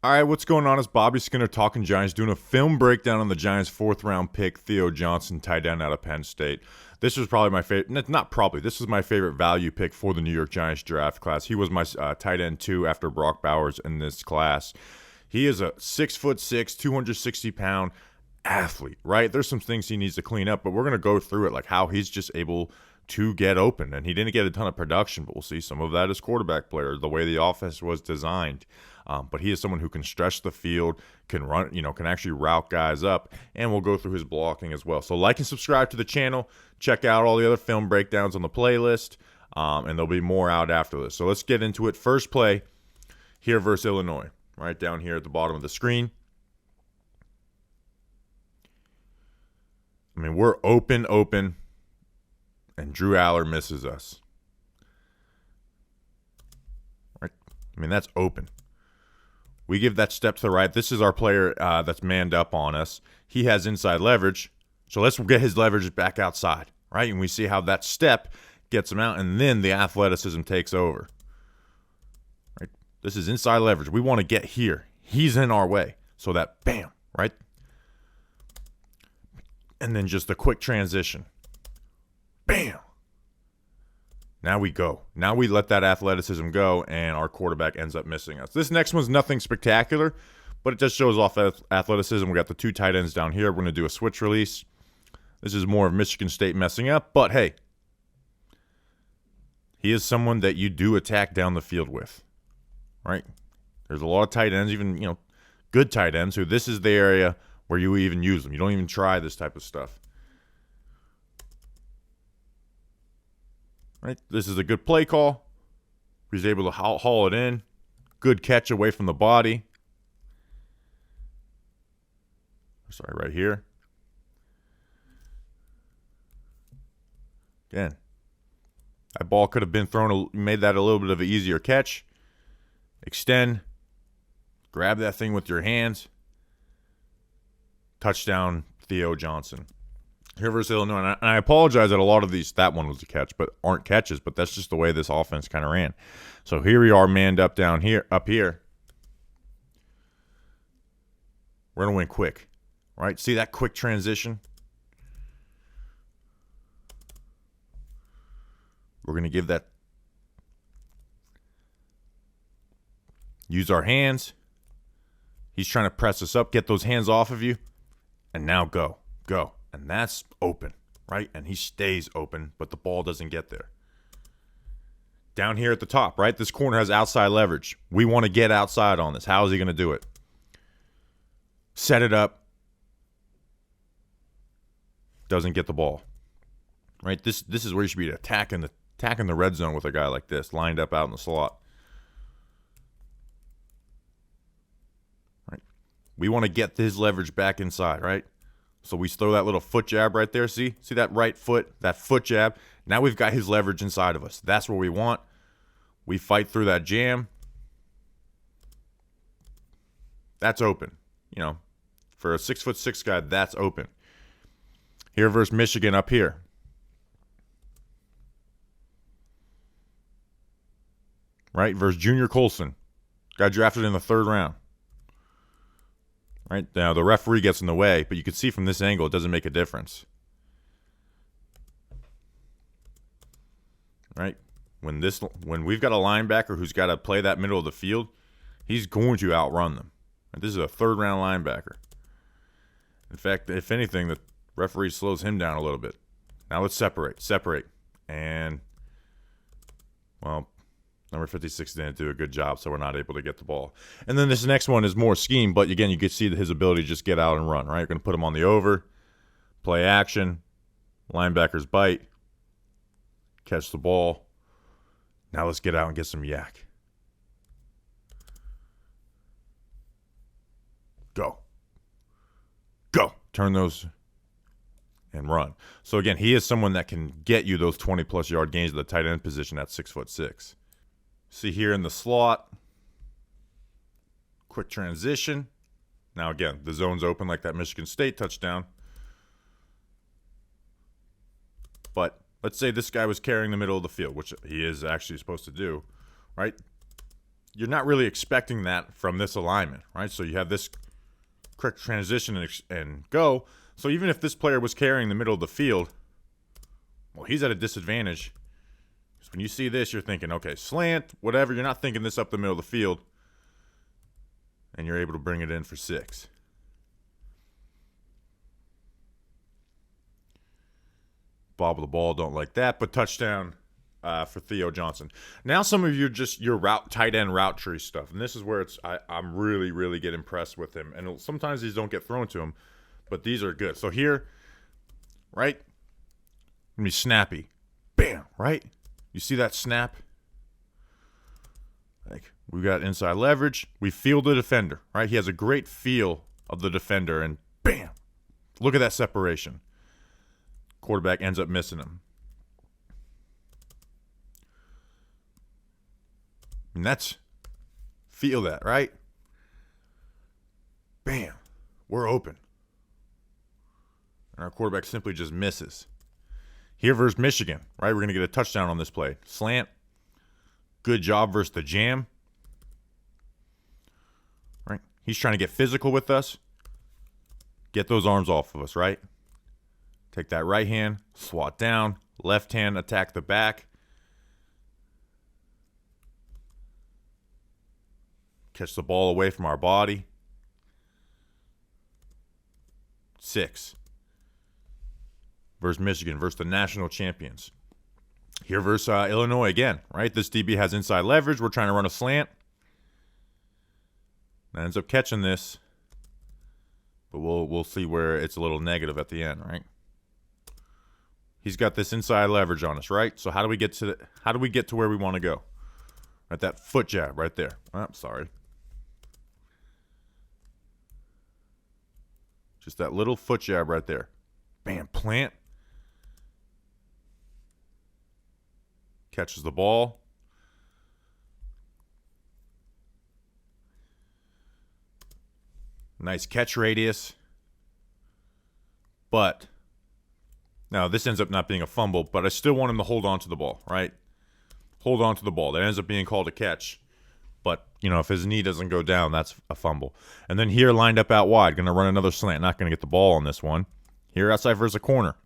All right, what's going on? It's Bobby Skinner talking Giants, doing a film breakdown on the Giants' fourth-round pick, Theo Johnson, tight end out of Penn State. This was probably my favorite, not probably, this was my favorite value pick for the New York Giants draft class. He was my tight end 2 after Brock Bowers in this class. He is a 6'6", 260-pound athlete, right? There's some things he needs to clean up, but we're going to go through it, like how he's just able to get open. And he didn't get a ton of production, but we'll see. Some of that is quarterback player, the way the offense was designed. But he is someone who can stretch the field, can run, can actually route guys up, and we'll go through his blocking as well. So like and subscribe to the channel. Check out all the other film breakdowns on the playlist, and there'll be more out after this. So let's get into it. First play here versus Illinois, right down here at the bottom of the screen. I mean, we're open, and Drew Aller misses us. Right? I mean, that's open. We give that step to the right. This is our player that's manned up on us. He has inside leverage. So let's get his leverage back outside, right? And we see how that step gets him out, and then the athleticism takes over. Right? This is inside leverage. We want to get here. He's in our way. So that bam, right? And then just a quick transition. Bam. Now we go. Now we let that athleticism go, and our quarterback ends up missing us. This next one's nothing spectacular, but it just shows off athleticism. We got the 2 tight ends down here. We're going to do a switch release. This is more of Michigan State messing up, but hey, he is someone that you do attack down the field with, right? There's a lot of tight ends, even, good tight ends, who this is the area where you even use them. You don't even try this type of stuff. Right, this is a good play call. He's able to haul it in. Good catch away from the body. Sorry, right here. Again, that ball could have been thrown, made that a little bit of an easier catch. Extend. Grab that thing with your hands. Touchdown, Theo Johnson. Here versus Illinois, and I apologize that a lot of these, that one was a catch, but aren't catches, but that's just the way this offense kind of ran. So here we are, manned up down here, up here. We're going to win quick, right? See that quick transition? We're going to give that, use our hands. He's trying to press us up, get those hands off of you, and now go. And that's open, right? And he stays open, but the ball doesn't get there. Down here at the top, right? This corner has outside leverage. We want to get outside on this. How is he going to do it? Set it up. Doesn't get the ball. Right? This is where you should be attacking the red zone with a guy like this, lined up out in the slot. Right? We want to get his leverage back inside, right? So we throw that little foot jab right there. See that right foot, that foot jab. Now we've got his leverage inside of us. That's what we want. We fight through that jam. That's open. For a 6'6" guy, that's open. Here versus Michigan up here. Right? Versus Junior Colson. Got drafted in the 3rd round. Right now, the referee gets in the way, but you can see from this angle, it doesn't make a difference. Right? When we've got a linebacker who's got to play that middle of the field, he's going to outrun them. And this is a 3rd-round linebacker. In fact, if anything, the referee slows him down a little bit. Now let's separate, and well, number 56 didn't do a good job, so we're not able to get the ball. And then this next one is more scheme, but again, you can see his ability to just get out and run, right? You're going to put him on the over, play action, linebackers bite, catch the ball. Now let's get out and get some yak. Go. Turn those and run. So again, he is someone that can get you those 20-plus yard gains at the tight end position at 6'6". See here in the slot, quick transition. Now again, the zone's open like that Michigan State touchdown. But let's say this guy was carrying the middle of the field, which he is actually supposed to do, right? you're not really expecting that from this alignment, right? So you have this quick transition and go. So even if this player was carrying the middle of the field, well, he's at a disadvantage. So when you see this, you're thinking, okay, slant, whatever. You're not thinking this up the middle of the field. And you're able to bring it in for 6. Bobble the ball, don't like that, but touchdown for Theo Johnson. Now some of you just your tight end route tree stuff, and this is where I'm really get impressed with him. And sometimes these don't get thrown to him, but these are good. So here, right, gonna be snappy, bam, right. You see that snap? Like we got inside leverage. We feel the defender, right? He has a great feel of the defender, and bam, look at that separation. Quarterback ends up missing him. And feel that, right? Bam, we're open. And our quarterback simply just misses. Here versus Michigan, right? We're going to get a touchdown on this play. Slant. Good job versus the jam. Right? He's trying to get physical with us. Get those arms off of us, right? Take that right hand, swat down. Left hand, attack the back. Catch the ball away from our body. 6. Versus Michigan, versus the national champions. Here versus Illinois again, right? This DB has inside leverage. We're trying to run a slant. That ends up catching this. But we'll see where it's a little negative at the end, right? He's got this inside leverage on us, right? So how do we get to where we want to go? Right, that foot jab right there. Oh, sorry. Just that little foot jab right there. Bam, plant. Catches the ball. Nice catch radius. But now this ends up not being a fumble, but I still want him to hold on to the ball, right? Hold on to the ball. That ends up being called a catch. But, if his knee doesn't go down, that's a fumble. And then here, lined up out wide, going to run another slant. Not going to get the ball on this one. Here, outside versus a corner.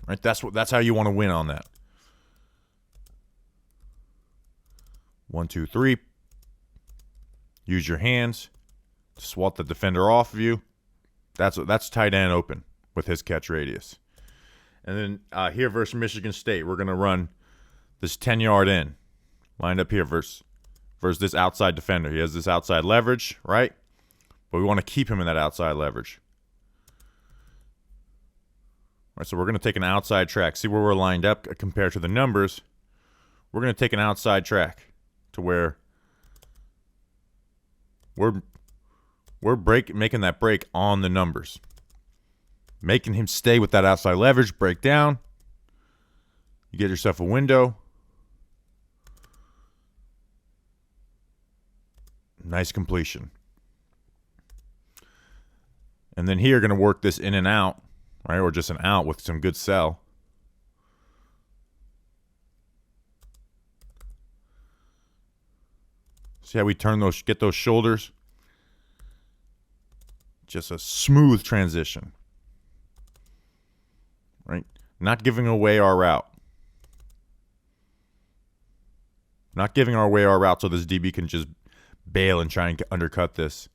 Right? That's how you want to win on that. 1, 2, 3. Use your hands to swat the defender off of you. That's tight end open with his catch radius. And then here versus Michigan State, we're going to run this 10-yard in. Lined up here versus this outside defender. He has this outside leverage, right? But we want to keep him in that outside leverage. All right, so we're going to take an outside track. See where we're lined up compared to the numbers. We're going to take an outside track to where we're making that break on the numbers. Making him stay with that outside leverage, break down. You get yourself a window. Nice completion. And then here, going to work this in and out, right? Or just an out with some good sell. See how we get those shoulders? Just a smooth transition. Right? Not giving away our route. Not giving away our route so this DB can just bail and try and undercut this.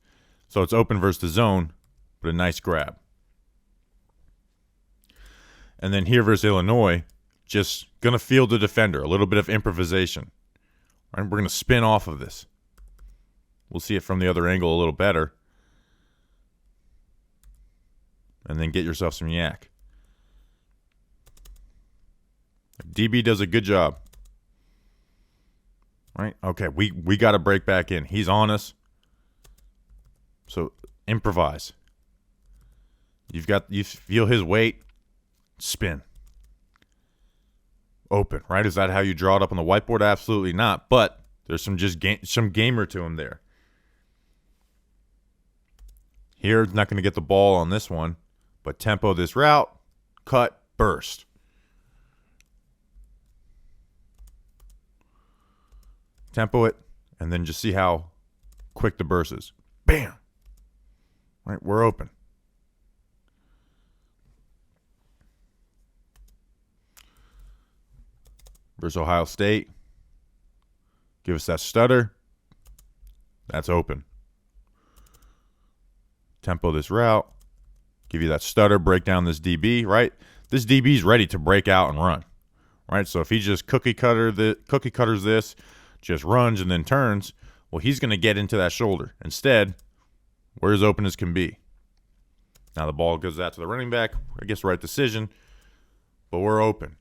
So it's open versus the zone, but a nice grab. And then here versus Illinois, just going to field the defender. A little bit of improvisation. Right? We're going to spin off of this. We'll see it from the other angle a little better. And then get yourself some yak. DB does a good job. Right? Okay, we got to break back in. He's on us. So improvise. You feel his weight. Spin. Open, right? Is that how you draw it up on the whiteboard? Absolutely not. But there's some gamer to him there. Here, not going to get the ball on this one. But tempo this route. Cut. Burst. tempo it, and then just see how quick the burst is. Bam! Right, we're open. Versus Ohio State. Give us that stutter. That's open. Tempo this route. Give you that stutter, break down this DB, right? This DB is ready to break out and run, right? So if he just cookie cutters this, just runs and then turns, well, he's going to get into that shoulder. Instead, we're as open as can be. Now the ball goes out to the running back. I guess right decision, but we're open.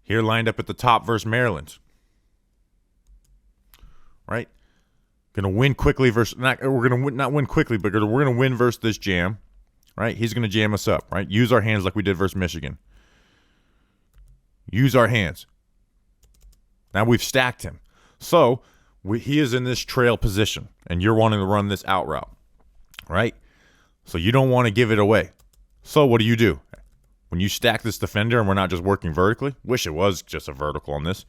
Here lined up at the top versus Maryland, right? Going to win quickly versus we're going to not win quickly, but we're going to win versus this jam, right? He's going to jam us up, right? Use our hands like we did versus Michigan. Use our hands. Now we've stacked him. So he is in this trail position, and you're wanting to run this out route, right? So you don't want to give it away. So what do? When you stack this defender and we're not just working vertically, wish it was just a vertical on this.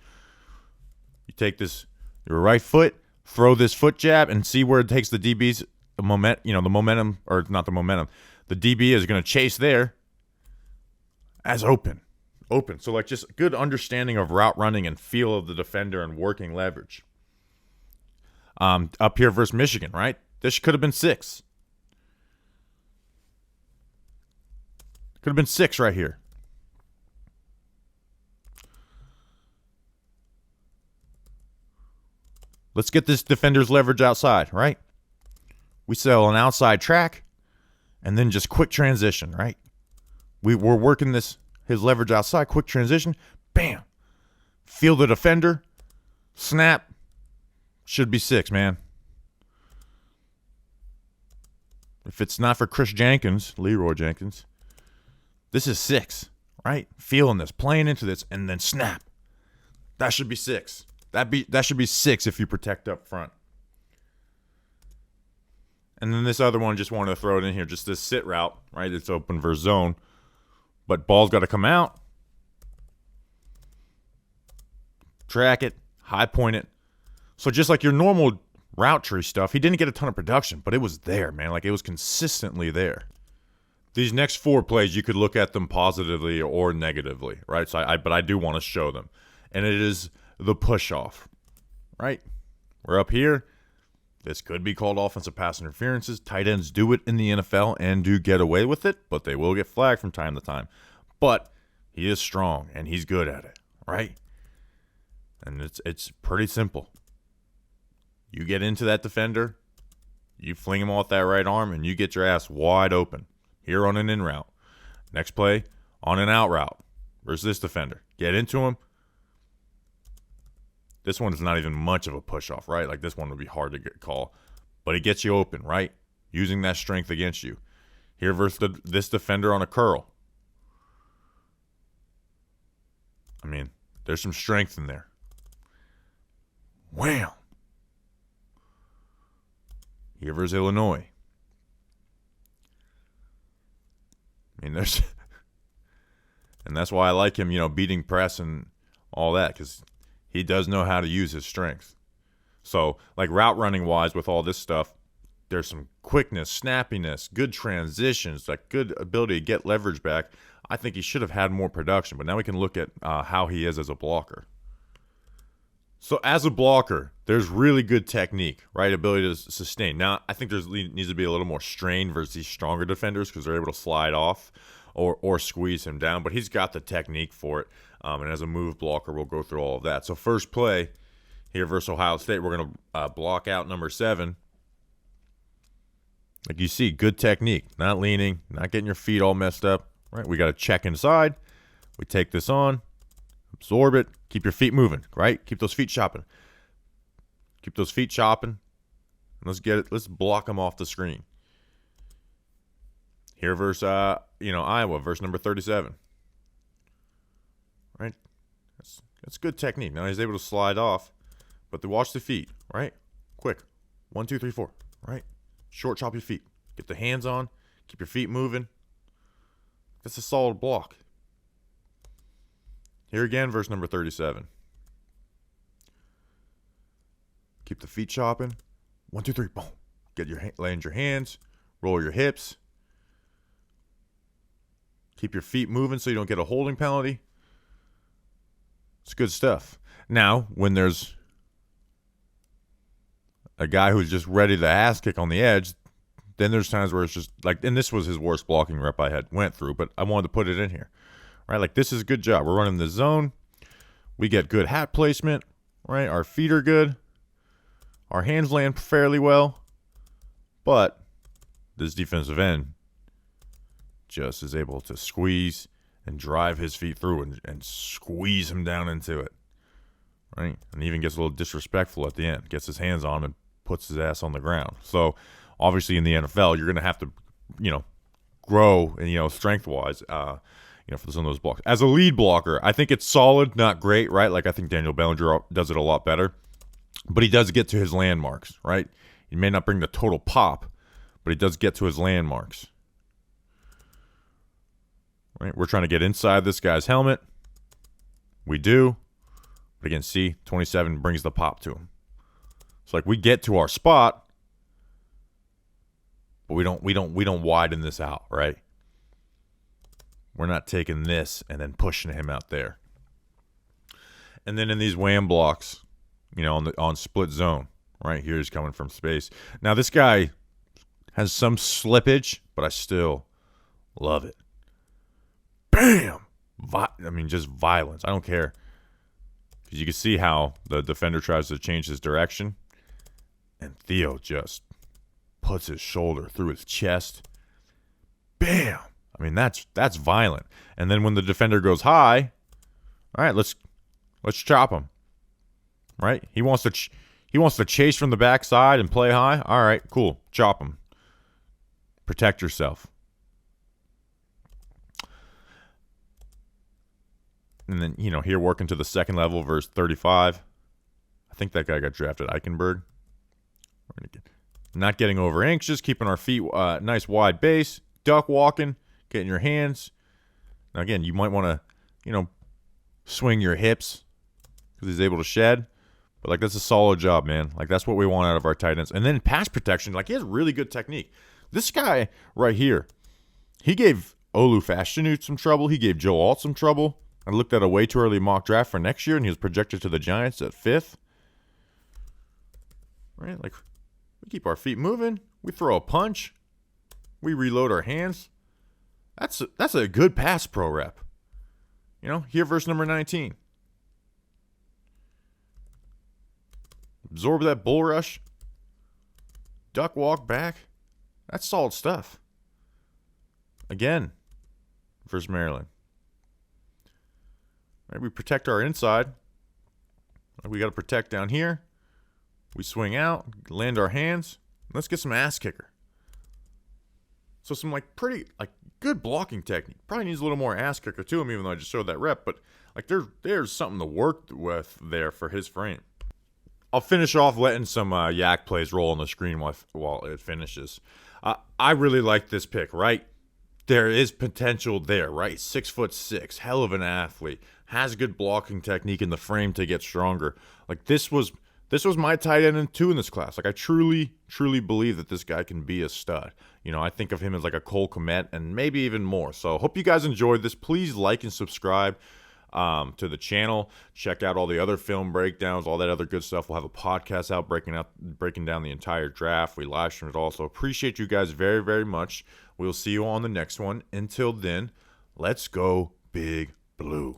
You take your right foot, throw this foot jab, and see where it takes the DB's the momentum, or not the momentum. The DB is going to chase there as open. So like just good understanding of route running and feel of the defender and working leverage. Up here versus Michigan, right? This could have been 6. Could have been 6 right here. Let's get this defender's leverage outside, right? We sell an outside track and then just quick transition, right? We're working his leverage outside, quick transition, bam. Feel the defender, snap. Should be 6, man. If it's not for Leroy Jenkins, this is 6, right? Feeling this, playing into this, and then snap. That should be 6. That should be 6 if you protect up front. And then this other one, just wanted to throw it in here, just this sit route, right? It's open versus zone, but ball's got to come out. Track it, high point it. So just like your normal route tree stuff, he didn't get a ton of production, but it was there, man. Like it was consistently there. These next 4 plays, you could look at them positively or negatively, right? But I do want to show them. And it is the push-off, right? We're up here. This could be called offensive pass interferences. Tight ends do it in the NFL and do get away with it, but they will get flagged from time to time. But he is strong, and he's good at it, right? And it's pretty simple. You get into that defender, you fling him off that right arm, and you get your ass wide open. Here on an in route. Next play, on an out route versus this defender. Get into him. This one is not even much of a push-off, right? Like this one would be hard to call. But it gets you open, right? Using that strength against you. Here versus this defender on a curl. I mean, there's some strength in there. Wham! Here versus Illinois. I mean, and that's why I like him, beating press and all that, because he does know how to use his strength. So, like route running wise, with all this stuff, there's some quickness, snappiness, good transitions, like good ability to get leverage back. I think he should have had more production, but now we can look at how he is as a blocker. So, as a blocker, there's really good technique, right? Ability to sustain. Now, I think needs to be a little more strain versus these stronger defenders because they're able to slide off or squeeze him down. But he's got the technique for it. And as a move blocker, we'll go through all of that. So, first play here versus Ohio State, we're going to block out number 7. Like you see, good technique. Not leaning, not getting your feet all messed up, right? We got to check inside. We take this on, absorb it, keep your feet moving, right? Keep those feet chopping. Keep those feet chopping. Let's get it. Let's block them off the screen. Here versus Iowa versus number 37. Right? That's good technique. Now he's able to slide off, but watch the feet, right? Quick. 1, 2, 3, 4. Right? Short chop your feet. Get the hands on. Keep your feet moving. That's a solid block. Here again, verse number 37. Keep the feet chopping. 1, 2, 3, boom. Land your hands. Roll your hips. Keep your feet moving so you don't get a holding penalty. It's good stuff. Now, when there's a guy who's just ready to ass kick on the edge, then there's times where it's just like, and this was his worst blocking rep I went through, but I wanted to put it in here, right? Like, this is a good job. We're running the zone. We get good hat placement, right? Our feet are good. Our hands land fairly well, but this defensive end just is able to squeeze and drive his feet through and squeeze him down into it, right? And even gets a little disrespectful at the end. Gets his hands on him and puts his ass on the ground. So, obviously, in the NFL, you're going to have to, grow, and, strength-wise, for some of those blocks. As a lead blocker, I think it's solid, not great, right? Like, I think Daniel Bellinger does it a lot better. But he does get to his landmarks, right? He may not bring the total pop, but he does get to his landmarks. Right? We're trying to get inside this guy's helmet. We do. But again, see, 27 brings the pop to him. It's like we get to our spot, but we don't widen this out, right? We're not taking this and then pushing him out there. And then in these wham blocks, on split zone, right here, he's coming from space. Now this guy has some slippage, but I still love it. Bam! Just violence. I don't care. Because you can see how the defender tries to change his direction, and Theo just puts his shoulder through his chest. Bam! That's violent. And then when the defender goes high, all right, let's chop him. Right? He wants to chase from the backside and play high. All right, cool. Chop him. Protect yourself. And then, here working to the second level, verse 35. I think that guy got drafted, Eichenberg. Not getting over anxious, keeping our feet nice wide base, duck walking, getting your hands. Now, again, you might want to, swing your hips because he's able to shed. But, that's a solid job, man. That's what we want out of our tight ends. And then pass protection, he has really good technique. This guy right here, he gave Olu Fashanu some trouble. He gave Joe Alt some trouble. I looked at a way too early mock draft for next year, and he was projected to the Giants at 5th. Right? We keep our feet moving. We throw a punch. We reload our hands. That's a good pass pro rep. Here, verse number 19. Absorb that bull rush. Duck walk back. That's solid stuff. Again, versus Maryland. Right, we protect our inside. We got to protect down here. We swing out, land our hands. Let's get some ass kicker. So some pretty good blocking technique. Probably needs a little more ass kicker to him, even though I just showed that rep. But there's something to work with there for his frame. I'll finish off letting some yak plays roll on the screen while it finishes. I really like this pick, right? There is potential there, right? 6'6", hell of an athlete, has good blocking technique in the frame to get stronger. This was my tight end in 2 in this class. I truly believe that this guy can be a stud. I think of him as a Cole Kmet and maybe even more. So hope you guys enjoyed this. Please like and subscribe to the channel. Check out all the other film breakdowns, all that other good stuff. We'll have a podcast out breaking down the entire draft. We live stream it also. Appreciate you guys very, very much. We'll see you on the next one. Until then, let's go Big Blue.